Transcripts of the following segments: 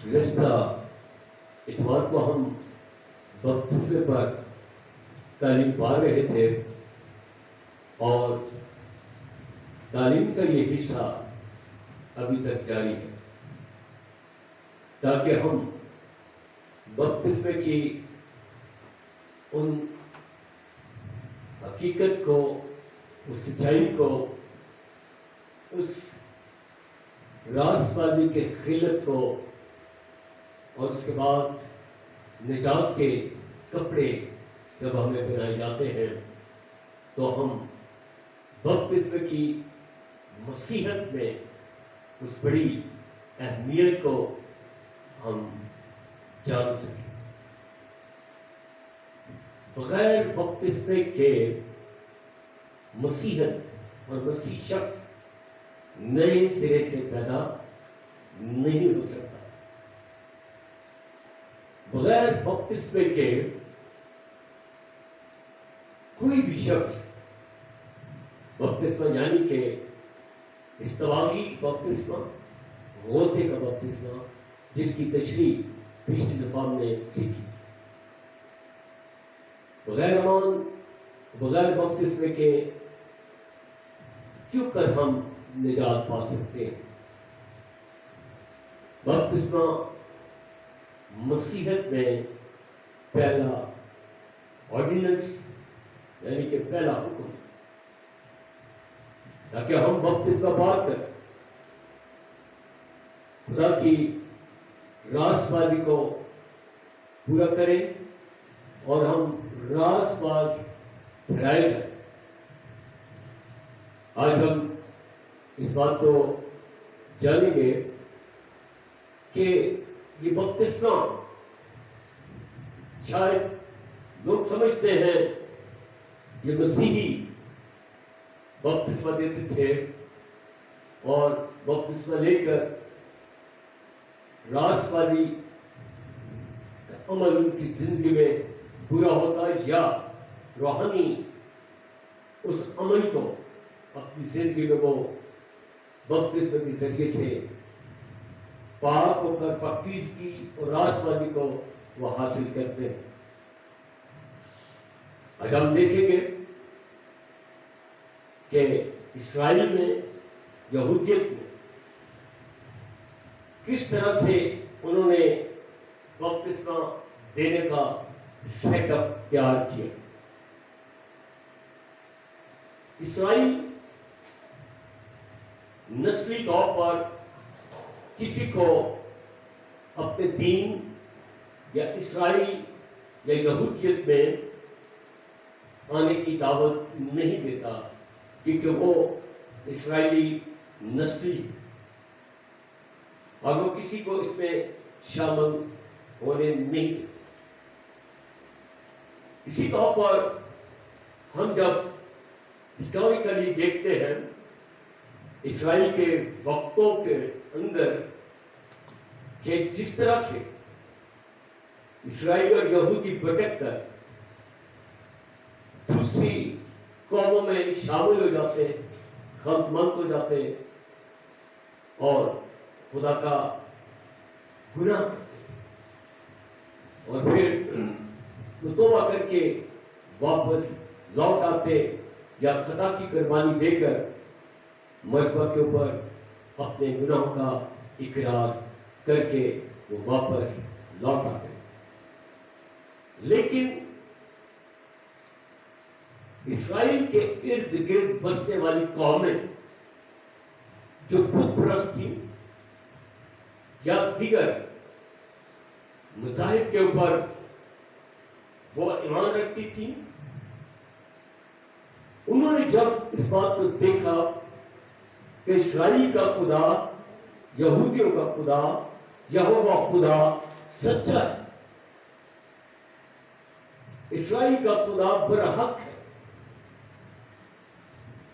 گزشتہ اتوار کو ہم بپتسمے پر تعلیم پا رہے تھے اور تعلیم کا یہ حصہ ابھی تک جاری ہے تاکہ ہم بپتسمے کی ان حقیقت کو، اس سچائی کو، اس راز بازی کے خیلت کو اور اس کے بعد نجات کے کپڑے جب ہمیں پہنائے جاتے ہیں تو ہم بپتسمے کی مسیحت میں اس بڑی اہمیت کو ہم جان سکیں۔ بغیر بپتسمے کے مسیحت اور مسیح شخص نئے سرے سے پیدا نہیں ہو سکتا۔ بغیر بپتسمے کے کوئی بھی شخص بپتسمہ یعنی کہ استوائی بپتسمہ، غوطے کا بپتسمہ جس کی تشریح پچھلی دفعہ ہم نے سیکھی، بغیر بپتسمے کے کیوں کر ہم نجات پا سکتے ہیں؟ بپتسمہ مسیحت میں پہلا آرڈیننس یعنی کہ پہلا حکم، تاکہ ہم بپتسمہ پا کر خدا کی راست بازی کو پورا کریں اور ہم راست باز ٹھہرائے جائیں۔ آج ہم اس بات کو جانیں گے کہ یہ بپتسمہ شاید لوگ سمجھتے ہیں یہ مسیحی بپتسمہ دیتے تھے اور بپتسمہ لے کر راست بازی کا عمل ان کی زندگی میں پورا ہوتا یا روحانی اس عمل کو اپنی زندگی میں وہ بپتسمے کے ذریعے سے پاک ہو کر پاکیزگی اور راست بازی کو وہ حاصل کرتے ہیں۔ آج ہم دیکھیں گے کہ اسرائیل میں، یہودیت میں کس طرح سے انہوں نے بپتسمہ دینے کا سیٹ اپ تیار کیا۔ اسرائیل نسلی طور پر کسی کو اپنے دین یا اسرائیل یا یہودیت میں آنے کی دعوت نہیں دیتا کیونکہ وہ اسرائیلی نسلی اور وہ کسی کو اس میں شامل ہونے نہیں دیتا۔ اسی طور پر ہم جب ہسٹوریکلی دیکھتے ہیں اسرائیل کے وقتوں کے اندر کہ جس طرح سے اسرائیل اور یہودی بھٹک کر دوسری قوموں میں شامل ہو جاتے، خلط مند ہو جاتے اور خدا کا گناہ کرتے اور پھر توبہ کر کے واپس لوٹ آتے یا خدا کی قربانی دے کر مذبح کے اوپر اپنے گناہوں کا اقرار کر کے وہ واپس لوٹ آتے۔ لیکن اسرائیل کے ارد گرد بسنے والی قومیں جو بت پرست تھیں یا دیگر مذاہب کے اوپر وہ ایمان رکھتی تھیں، انہوں نے جب اس بات کو دیکھا کہ اسرائیل کا خدا، یہودیوں کا خدا، یہوہ خدا سچا ہے، اسرائیل کا خدا برحق ہے،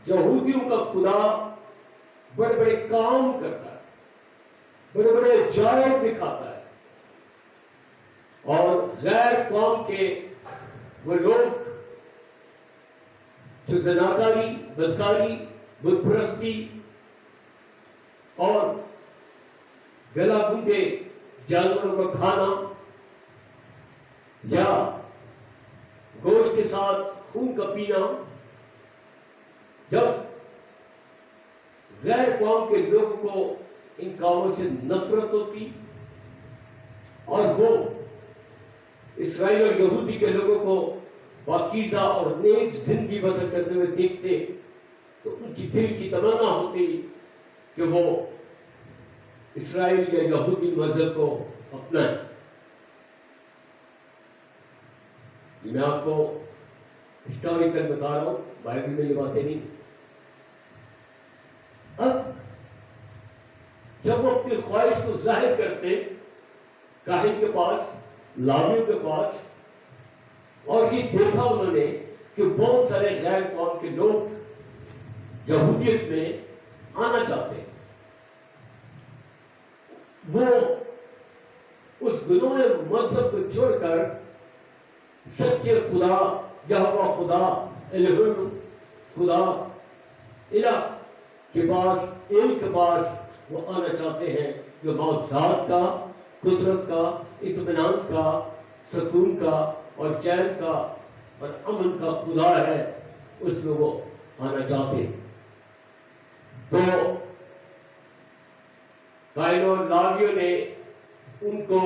یہودیوں کا خدا بڑے بڑے کام کرتا ہے، بڑے بڑے عجائب دکھاتا ہے، اور غیر قوم کے وہ لوگ جو زناکاری، بدکاری، بت پرستی اور گلا گونگے जानवरों का खाना या गोश्त के साथ खून का पीना, जब गैर कौम के लोगों को इन कामों से नफरत होती और वो इस्राएल और यहूदी के लोगों को पाकीज़ा और नेक जिंदगी बसर करते हुए देखते, तो उनकी दिल की तमन्ना होती कि वो इस्राएल या यहूदी मजहब को अपनाएं। मैं आपको हिस्टोरिकल बता रहा हूं, बाइबल में ये बातें नहीं। अब जब वो अपनी ख्वाहिश को जाहिर करते काहिन के पास, लावियों के पास, और ये देखा उन्होंने कि बहुत सारे गैर कौम के लोग यहूदियत में आना चाहते हैं, वो उस गुनोह मजहब को छोड़कर सच्चे खुदा यहोवा खुदा एलोहिम खुदा इला के पास, एल के पास वो आना चाहते हैं, जो मौजूद का, कुदरत का, इत्मीनान का, सुकून का और चैन का और अमन का खुदा है, उसमें वो आना चाहते हैं। तो कायन और लावियों ने उनको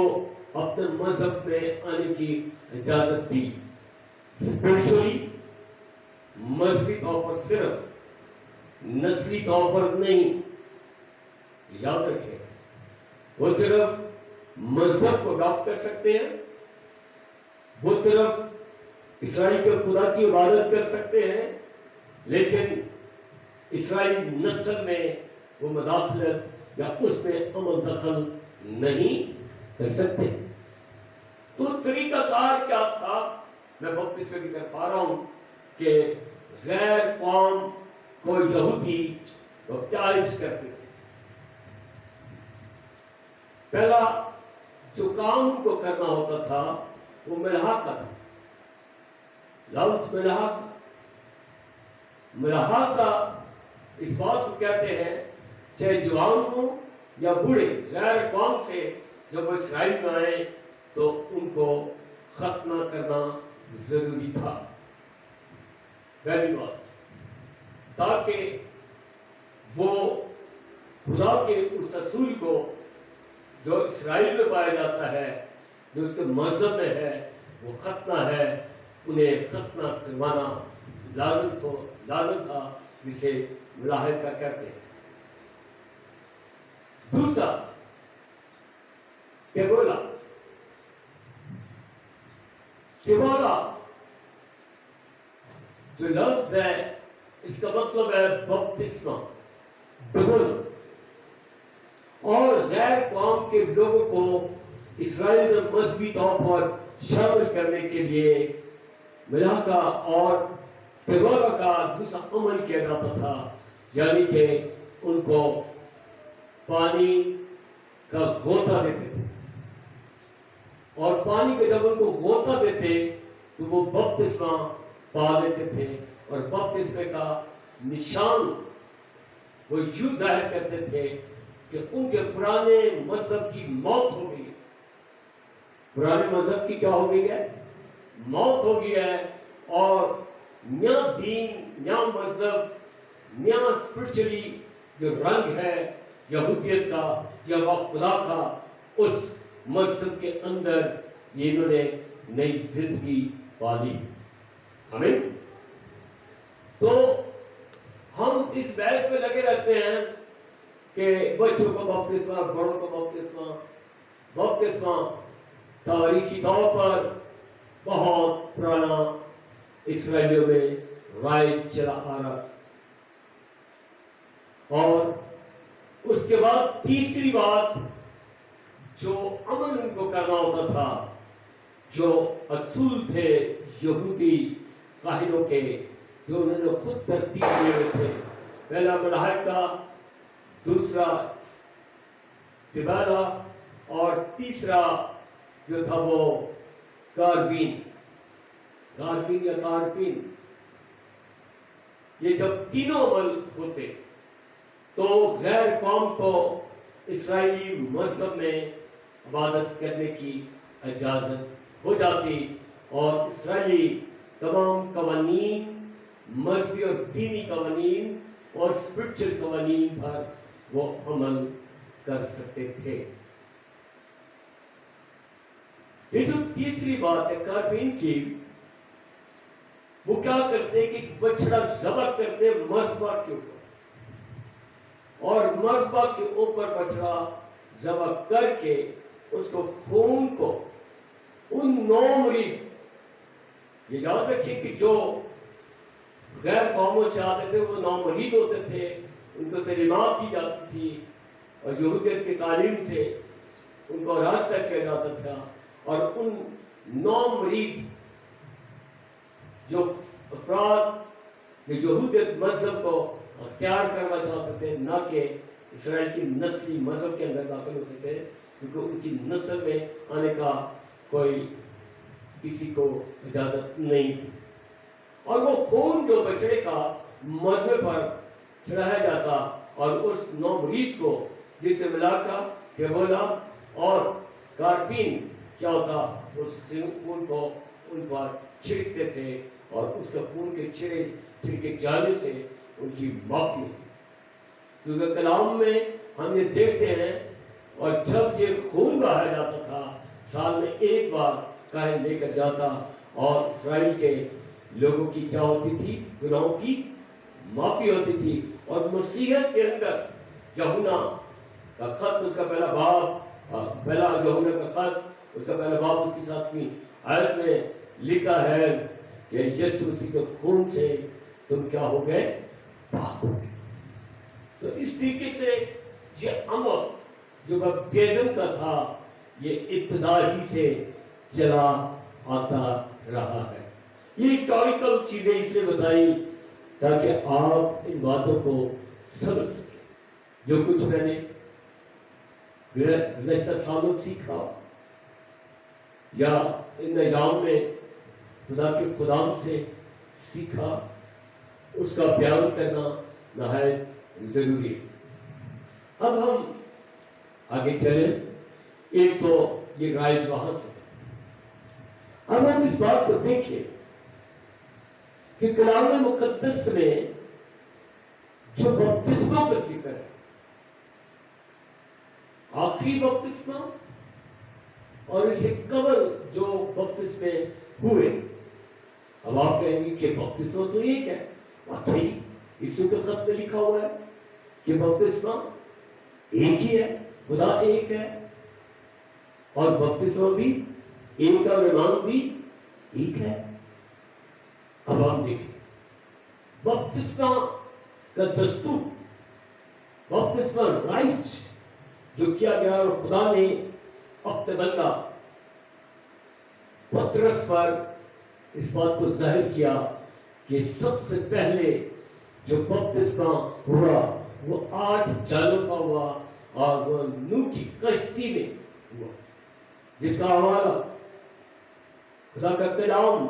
अपने मजहब में आने की इजाजत दी। स्पिरिचुअली, मजहबी तौर पर सिर्फ, नस्ली तौर पर नहीं। याद रखें, वो सिर्फ मजहब को अडॉप्ट कर सकते हैं, वो सिर्फ इस्राएल के खुदा की इबादत कर सकते हैं, लेकिन इस्राएली नस्ल में वो मदाखलत या उसमें अमल दखल नहीं कर सकते। तो तरीकाकार क्या था, मैं बपतिस्मे की तरफ आ रहा हूं कि गैर कौम को यहूदी बैप्टाइज करते थे। पहला जो काम उनको करना होता था वो मिलाहा का था। लफ्ज मिलाहा का इस बात को कहते हैं, चाहे जवान हो या बूढ़े, गैर कौम से जब वो इस्राएल में आए तो उनको खत्म करना जरूरी था। पहली बात, ताकि वो खुदा के उस रसूल को जो इस्राएल में पाया जाता है, जो उसके मजहब में है, वो खतना है, उन्हें खतना करवाना लाजम था, जिसे मुलाहिद का कहते हैं। दूसरा केबोला जो लफ्ज है, इसका मतलब है बपतिस्मा, और गैर कौम के लोगों को इस्राएल में मजहबी तौर पर शामिल करने के लिए मिलाका और तेगोरा का दूसरा अमल किया जाता था, यानी कि उनको पानी का गोता देते थे, और पानी के जब उनको गोता देते तो वो बपतिस्मा पा लेते थे, और बपतिस्मे का निशान वो यूं जाहिर करते थे कि उनके पुराने मजहब की मौत हो गई। पुराने मजहब की क्या हो गई है? मौत हो गई है, और नया दीन, नया मजहब, नया स्पिरिचुअली जो रंग है यहूदियत का या खुदा का, उस मजहब के अंदर इन्होंने नई जिंदगी पाली। आमीन। तो हम इस बहस में लगे रहते हैं कि बच्चों को बपतिस्मा, बड़ों को बपतिस्मा तारीखी तौर पर बहुत पुराना इस्राएलियों में राइज चला आ रहा। और उसके बाद तीसरी बात, जो अमल उनको करना होता था, जो असूल थे यहूदी काहिनों के, जो उन्होंने खुद तरतीब किए हुए थे। पहला मलाइका, दूसरा तिबाला, और तीसरा जो था वो कारबीन या कारबीन। ये जब तीनों अमल होते तो गैर कौम को इस्राएली मजहब में عبادت کرنے کی اجازت ہو جاتی اور اسرائیلی تمام قوانین، مذہبی اور دینی قوانین اور اسپرچل قوانین پر وہ عمل کر سکتے تھے۔ یہ جو تیسری بات ہے کاربین کی، وہ کیا کرتے کہ بچڑا ذبح کرتے مذبح کے اوپر، اور مذبح کے اوپر بچڑا ذبح کر کے اس کو خون کو ان 9 مرید، یہ یاد رکھیے کہ جو غیر قوموں سے آتے تھے وہ 9 مرید ہوتے تھے، ان کو تعلیمات دی جاتی تھی اور یہودیت کی تعلیم سے ان کو راستہ کیا جاتا تھا، اور ان 9 مرید جو افراد یہودیت مذہب کو اختیار کرنا چاہتے تھے، نہ کہ اسرائیل کی نسلی مذہب کے اندر داخل ہوتے تھے، کیونکہ ان کی نسل میں آنے کا کوئی کسی کو اجازت نہیں تھی، اور وہ خون جو بچڑے کا مذہب پر چڑھایا جاتا اور اس 9 مرید کو جس سے ملا کر کیبولا اور کاربین کیا ہوتا، اس خون کو ان پر چھڑکتے تھے اور اس کا خون کے چھڑکے جانے سے ان کی معافی ہوتی، کیونکہ کلام میں ہم یہ دیکھتے ہیں، اور جب یہ خون بہایا جاتا تھا سال میں ایک بار کاہن لے کر جاتا، اور اسرائیل کے لوگوں کی کیا ہوتی تھی، گناہوں کی معافی ہوتی تھی، اور مسیحیت کے اندر یوحنا کا خط، اس کا پہلا باب، پہلا یوحنا کا خط، اس کا پہلا باب، اس کی 7ویں آیت میں لکھا ہے کہ یسوع مسیح کے خون سے تم کیا ہو گئے، پاک ہو گئے۔ تو اس طریقے سے یہ عمل جو بیپتزم کا تھا، یہ ابتدا ہی سے چلا آتا رہا ہے۔ یہ ہسٹوریکل چیزیں اس لیے بتائی تاکہ آپ ان باتوں کو سمجھ سکیں۔ جو کچھ میں نے گزشتہ سالوں سیکھا یا ان ایام میں خدا کے خدام سے سیکھا، اس کا بیان کرنا نہایت ضروری ہے۔ اب ہم آگے چلیں، ایک تو یہ رائج وہاں سے، اب ہم اس بات کو دیکھیں کہ کلام مقدس میں جو بپتسموں کا ذکر ہے، آخری بپتسمہ اور اسے قبل جو بپتسمے ہوئے، اب آپ کہیں گے کہ بپتسمہ تو ایک ہے، واقعی یسوع کے خط میں لکھا ہوا ہے کہ بپتسمہ ایک ہی ہے، خدا ایک ہے، اور بپتسمہ بھی ایک اور ایمان بھی ایک ہے۔ اب ہم دیکھیں بپتسمہ کا دستور، بپتسمہ رائٹ جو کیا گیا، اور خدا نے اپنے بندہ پترس پر اس بات کو ظاہر کیا کہ سب سے پہلے جو بپتسمہ ہوا وہ 8 جانوں کا ہوا، اور وہ نوح کی کشتی میں ہوا، جس کا حوالہ خدا کا کلام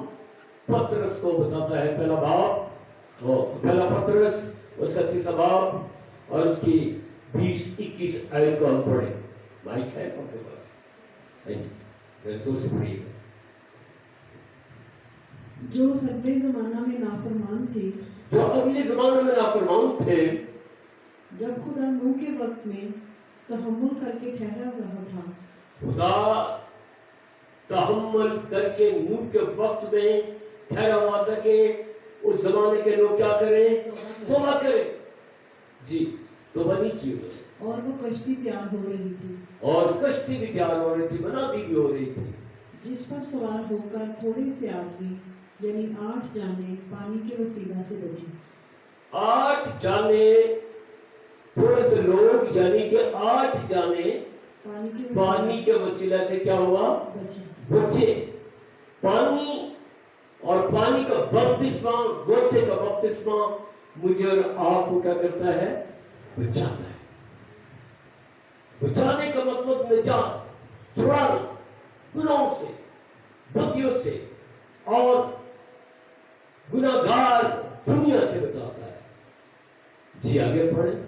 پترس کو بتاتا ہے، پہلا باب، پہلا پترس اس کا 3 باب اور اس کی 20-21 آیت کو ہم پڑھیں۔ مائک ہے آپ کے پاس؟ زور سے پڑھیے۔ جو سگلے زمانہ میں نافرمان تھے، جو اگلے زمانے میں نافرمان تھے، جب خدا نوح کے وقت میں تحمل کر کے ٹھہرا رہا تھا، خدا تحمل کر کے نوح کے وقت میں ٹھہرا ہوا تھا کہ اس زمانے کے لوگ کیا کریں، توبہ کریں۔ جی توبہ نہیں کی ہوئی، اور وہ کشتی تیار ہو رہی تھی، اور کشتی بھی تیار ہو رہی تھی، بناتی بھی ہو رہی تھی، جس پر سوار ہو کر تھوڑے سے آدمی یعنی 8 جانیں پانی کے وسیلہ سے بچی۔ 8 جانے، تھوڑے سے لوگ یعنی کہ 8 جانے پانی کے وسیلہ سے کیا ہوا، بچے۔ پانی اور پانی کا بپتسمہ، غوطے کا بپتسمہ مجھے اور آپ کو کیا کرتا ہے، بچاتا ہے۔ بچانے کا مطلب نجات، چھڑانا گناہوں سے، بدیوں سے، اور گناہگار دنیا سے بچاتا ہے۔ جی آگے پڑھیں۔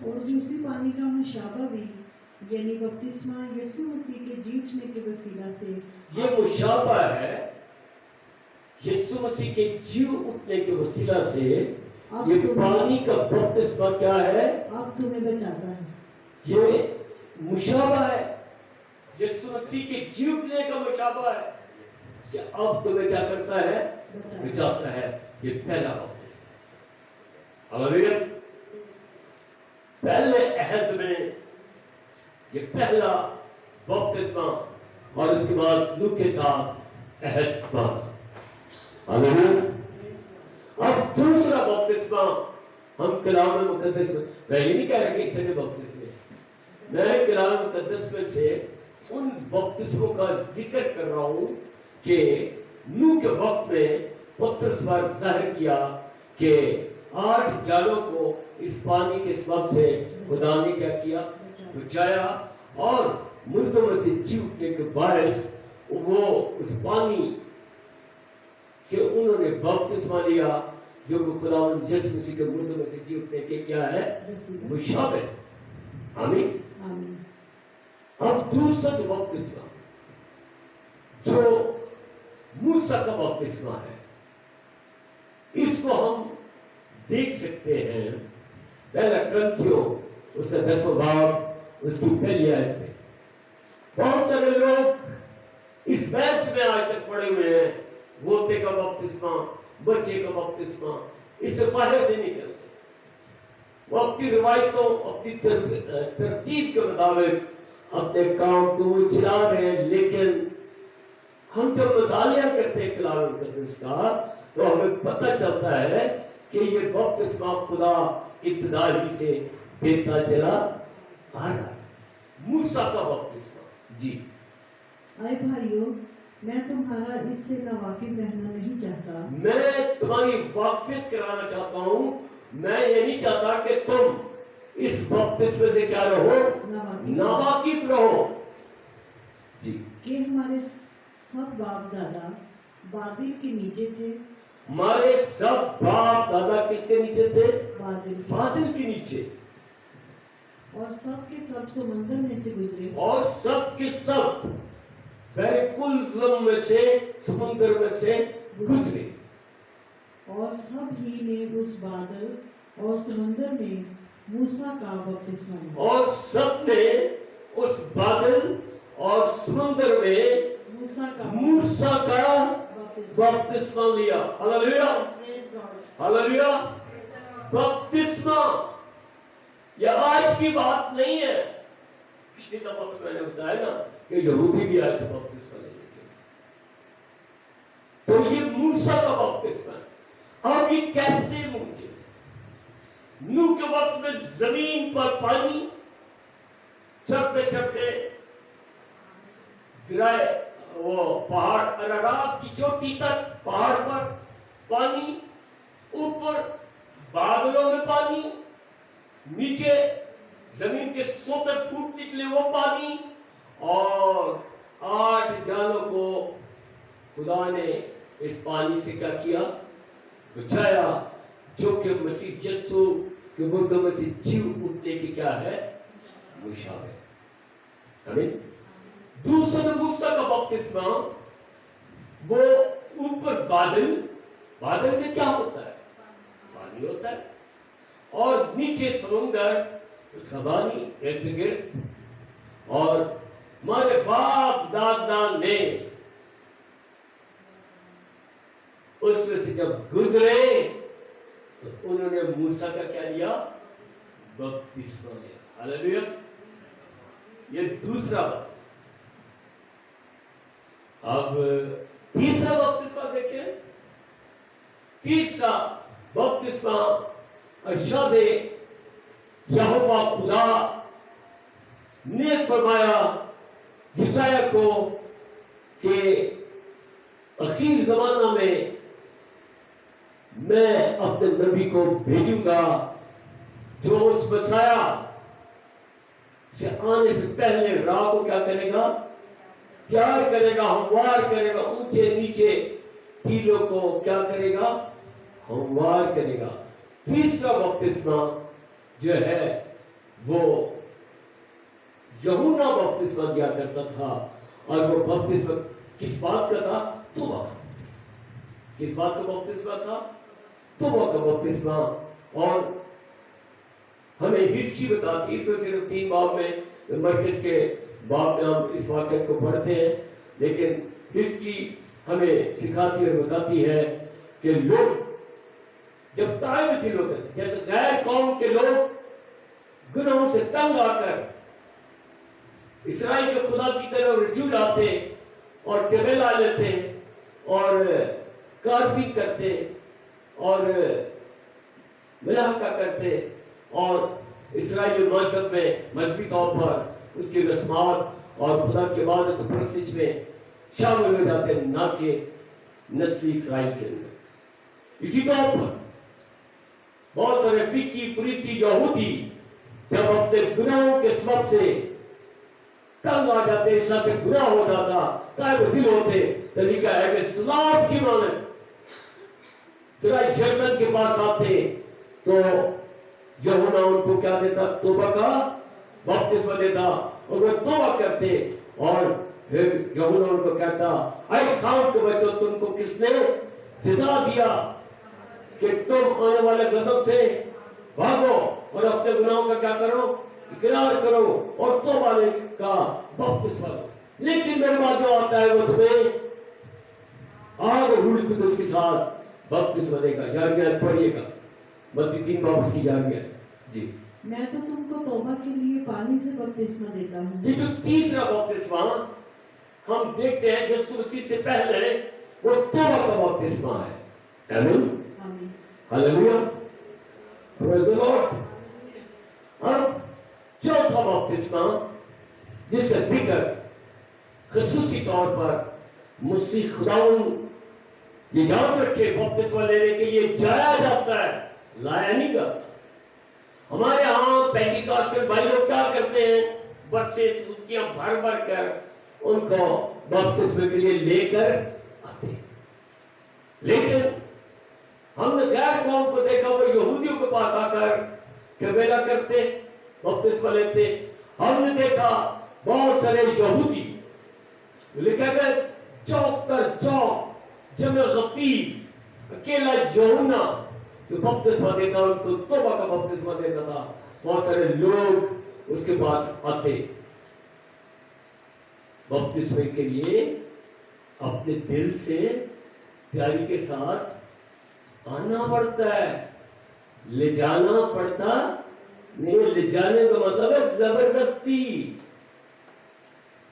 اور جو اسی پانی کا مشابہ بھی यानी बपतिस्मा यीशु मसीह के जी उठने के वसीला से ये मुशाबा है यीशु मसीह के जी उठने के वसीला से। अब ये तुम्हें पानी का बपतिस्मा क्या है? अब तुम्हें बचाता है। ये मुशाबा है, यीशु मसीह के जी उठने का मुशाबा है कि अब तुम्हें क्या करता है? बचाता है। ये पहला बपतिस्मा। हालेलुया। पहले अहद में ये पहला बपतिस्मा और उसके बाद नूह के साथ अहद बांधा। हालेलुया। अब दूसरा बपतिस्मा हम कलाम मुकद्दस में, मैं ये नहीं कह रहा कि इतने बपतिस्मे, मैं कलाम मुकद्दस में से उन बपतिस्मों का जिक्र कर रहा हूं कि नूह के वक्त में पतरस पर जाहिर किया कि 8 जालों को इस पानी के सबब से खुदा ने क्या किया? बचाया। और मुर्दों में से जी उठने के बारिश वो उस पानी से उन्होंने बपतिस्मा लिया जो कि खुदावंद यीशु मसीह के मुर्दों में से जी उठने के क्या है? मुशाबे। आमीन। आमीन। अब दूसरा जो बपतिस्मा जो मूसा का बपतिस्मा है, इसको हम देख सकते हैं पहला ग्रंथियों उसका 10वां बाब उसकी पहली आयत में। बहुत सारे लोग इस बहस में आज तक पड़े हुए हैं, गोते का बपतिस्मा, बच्चे का बपतिस्मा, इससे बाहर नहीं निकलते। वो अपनी रिवायतों, अपनी तरतीब के मुताबिक अपने काम को चला रहे हैं। लेकिन हम जब मुतालिया करते हैं कलाम मुकद्दस का तो हमें पता चलता है कि ये बपतिस्मा खुदा इब्तिदा ही से देता चला आ रहा है। मूसा का बपतिस्मा। जी आए भाइयों, मैं तुम्हारा इससे नावाकिफ रहना नहीं चाहता। मैं तुम्हारी वाकफियत कराना चाहता हूं। मैं ये नहीं चाहता कि तुम इस बपतिस्मे से क्या रहो? नावाकिफ रहो। जी कि हमारे सब बाप दादा बादल के नीचे थे। हमारे सब बाप दादा किसके नीचे थे? बादल के नीचे। और सब के सब समुद्र में से गुजरे। और सब के सब बैकुलज़म में से, समुद्र में से गुजरे। और सब ही ने उस बादल और समुद्र में मूसा का बपतिस्मा लिया। और सब ने उस बादल और समुद्र में मूसा का बपतिस्मा लिया। हालेलुया। हालेलुया। बपतिस्मा यह आज की बात नहीं है। पिछली दफा तो मैंने बताया ना कि यहूदी भी आए थे बपतिस्मा लेने के लिए। तो ये मूसा का बपतिस्मा है। अब ये कैसे मुमकिन है? नूह के वक्त में जमीन पर पानी चढ़ते चढ़ते गिराए, वो पहाड़ अरारात की चोटी तक पहाड़ पर पानी, ऊपर बादलों में पानी, नीचे जमीन के 70 फुट निकले वो पानी। और 8 जानों को खुदा ने इस पानी से क्या किया? बचाया, जो कि मसीह यीशु के मुर्दों में से जी उठने की क्या है? मुशाबे। आमीन। दूसरा मूसा का बपतिस्मा, वो ऊपर बादल, बादल में क्या होता है? पानी होता है। और नीचे समुंदर, उसका पानी इर्द गिर्द। और हमारे बाप दादा ने उसमें से जब गुजरे तो उन्होंने मूसा का क्या लिया? बपतिस्मा लिया। हालेलुया। ये दूसरा बपतिस्मा। अब तीसरा बपतिस्मा देखें। तीसरा बपतिस्मा अरशादे यहोवा खुदा ने फरमाया यशायाह को कि आखिर जमाना में मैं अपने नबी को भेजूंगा जो उस मसाया से आने से पहले राह को क्या करेगा? तैयार करेगा, हमवार करेगा, ऊंचे नीचे टीलों को क्या करेगा? हमवार करेगा। तीसरा बपतिस्मा जो है वो यूहन्ना बपतिस्मा दिया करता था, और वो बपतिस्मा किस बात का था? तौबा का। किस बात का बपतिस्मा था? तौबा का बपतिस्मा। और हमें हिस्ट्री बताती है, इसमें सिर्फ 3 बाब में, मरकज के बाब में हम इस वाक्य को पढ़ते हैं, लेकिन हिस्ट्री हमें सिखाती और बताती है कि लोग जब ताइब दिल होते थे, जैसे गैर कौम के लोग गुनाहों से तंग आकर इस्राएल के खुदा की तरफ रजू लाते और तबेला लेते और कारबीन करते और मिलाका करते और इस्राएली मजहब में मजहबी तौर पर उसकी रस्मात और खुदा की इबादत और परस्तिश में शामिल हो जाते, ना कि नस्ली इस्राएल के अंदर। इसी तौर पर बहुत सारे फिकी फरीसी यहूदी जब अपने गुनाहों के सबब से तंग आ जाते, इस से गुनाह हो जाता, ताइब दिल होते, तरीका है कि सलात की मानद तेरा यरदन के पास आते तो यूहन्ना उनको क्या देता? तौबा का बपतिस्मा देता, और वो तौबा करते और फिर यूहन्ना उनको कहता, ऐ साउल के बच्चों, तुमको किसने जिता दिया कि तुम आने वाले गजब से भागो और अपने गुनाहों का क्या करो? इकरार करो और तौबा का बपतिस्मा दो। लेकिन मेरे बाद जो आता है वो तुम्हें आग रूढ़ कुदस के साथ बपतिस्मा देगा। यिर्मयाह पढ़िएगा, मत्ती 3 बाब उसकी यिर्मयाह जी। मैं तो तुमको तौबा के लिए पानी से बपतिस्मा देता हूँ। ये जो तीसरा बपतिस्मा हम देखते हैं यीशु मसीह से पहले, वो तौबा का बपतिस्मा है। आमीन, आमीन, हालेलुया, प्रेज़ द लॉर्ड। अब चौथा बपतिस्मा जिसका जिक्र खसूसी तौर पर मसीह खुदावंद ये याद रखे, बपतिस्मा लेने के लिए जाया जाता है, लाया नहीं जाता। हमारे यहाँ पेंटिकॉस्टल भाई लोग क्या करते हैं? बसें सूचियां भर भर कर उनको बपतिस्मे के लिए लेकर आते हैं। लेकिन हमने गैर कौम को देखा, वो यहूदियों के पास आकर कबेला करते, बपतिस्मा लेते। हमने देखा बहुत सारे यहूदी लिखा गया चौक कर चौक जमे गफीर अकेला यूहन्ना जो बपतिस्मा देता, उनको तौबा का बपतिस्मा देता था। बहुत सारे लोग उसके पास आते बपतिस्मे के लिए, अपने दिल से तैयारी के साथ आना पड़ता है, ले जाना पड़ता नहीं। ले जाने का मतलब है जबरदस्ती,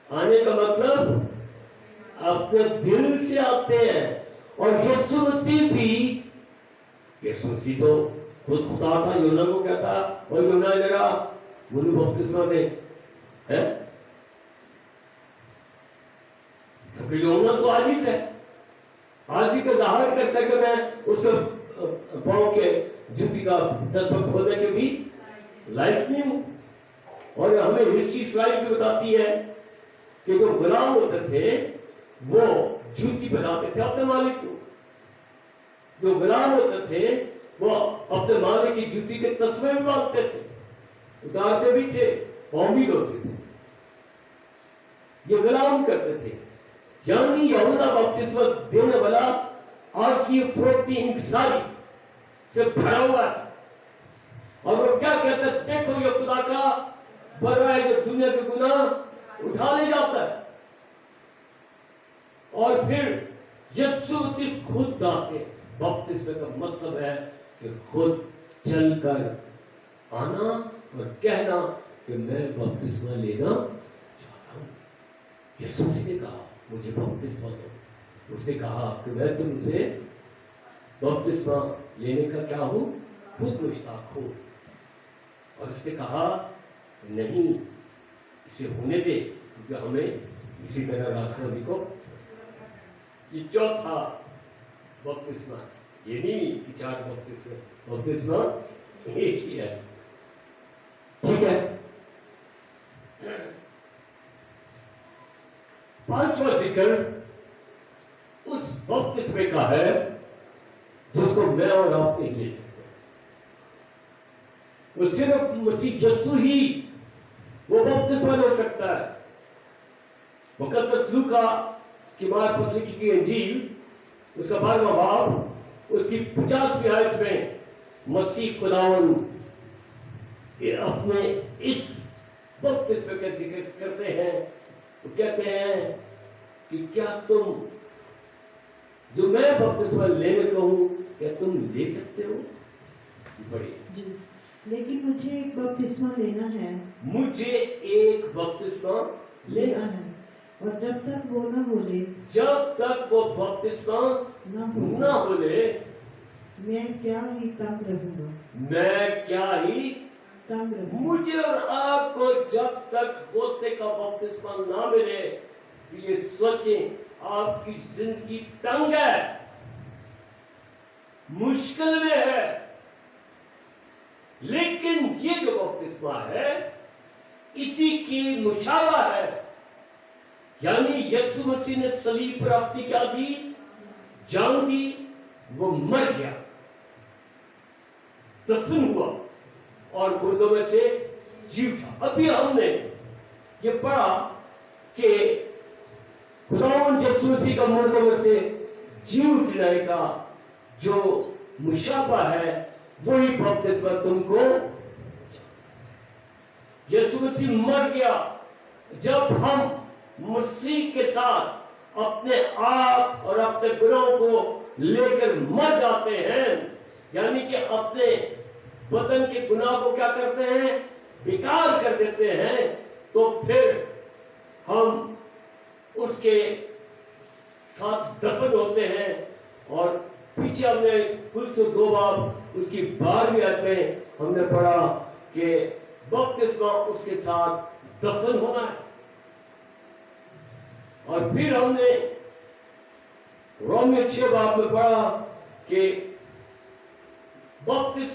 आने का मतलब अपने दिल से आते हैं। और यीशु मसीह भी, यीशु मसीह तो खुद खुदा था, यूहन्ना को कहता, और यूहन्ना जरा मुझे बपतिस्मा दे, है? क्योंकि यूहन्ना तो आजिज है, आजिज का जाहिर करता है कि मैं उसके पांव के जूती का दस्तक खोलने के भी लायक नहीं हूं। और हमें हिस्ट्री इस्राएल की बताती है कि जो गुलाम होते थे वो जूती बनाते थे अपने मालिक को। जो गुलाम होते थे वो अपने मालिक की जूती के तस्मे भी बांधते थे, उतारते भी थे, पाँव भी धोते थे। ये गुलाम करते थे। यानी यूहन्ना बपतिस्मा देने वाला आज की फरोख्ती इंतजारी से भरा हुआ है। और वो क्या कहता है? देखो ये खुदा का बड़ा है जो दुनिया के गुनाह उठा ले जाता है। और फिर यीशु मसीह खुद आके, बपतिस्मे का मतलब है कि खुद चलकर आना और कहना कि मैं बपतिस्मा लेना चाहता हूं। यीशु मसीह ने कहा मुझे बपतिस्मा दो। उसने कहा कि मैं तुमसे बपतिस्मा लेने का क्या हूं? खुद मुश्ताक हूं। और उसने कहा नहीं, इसे होने दे, क्योंकि हमें इसी तरह रास्ता दिखो। ये चौथा बपतिस्मा, ये नहीं कि 4 बपतिस्मा एक ही है, ठीक है। 5वां जिक्र उस बपतिस्मे का है जिसको मैं और आप नहीं ले सकते। वो सिर्फ मसीह यीशु ही वो बपतिस्मा ले सकता है। मुकद्दस लूका की मार्फत लिखी गई इंजील उसका 12वां बाब उसकी 50वीं आयत में मसीह खुदावन ये अपने इस बपतिस्मे का जिक्र करते हैं। वो कहते हैं कि क्या तुम जो मैं बपतिस्मा लेने को हूं क्या तुम ले सकते हो? बड़ी जी, लेकिन मुझे एक बपतिस्मा लेना है, मुझे एक बपतिस्मा लेना है, और जब तक वो न बोले, जब तक वो बपतिस्मा न बोले मैं क्या ही तंग रहूंगा, मैं क्या ही तंग रहूंगा। मुझे और आपको जब तक होते का बपतिस्मा ना मिले तो ये सोचें आपकी जिंदगी तंग है, मुश्किल में है। लेकिन ये जो बपतिस्मा है इसी की मुशाबा है, यानी यीशु मसीह ने सलीब पर अपनी क्या दी? जान दी। वो मर गया, दफन हुआ और मुर्दों में से जी उठा। अभी हमने ये पढ़ा कि खुदावंद यीशु मसीह का मुर्दों में से जी उठने का जो मुशाबा है वही बपतिस्मा तुमको। यीशु मसीह मर गया। जब हम मसीह के साथ अपने आप और अपने गुनाहों को लेकर मर जाते हैं, यानी कि अपने बदन के गुनाह को क्या करते हैं? बेकार कर देते हैं, तो फिर हम उसके साथ दफन होते हैं। और पीछे हमने कुल से 2 बाब उसकी 12वीं आयत में हमने पढ़ा कि बपतिस्मा उसके साथ दफन होना है। और फिर हमने रोमियो 6 बाब में पढ़ा कि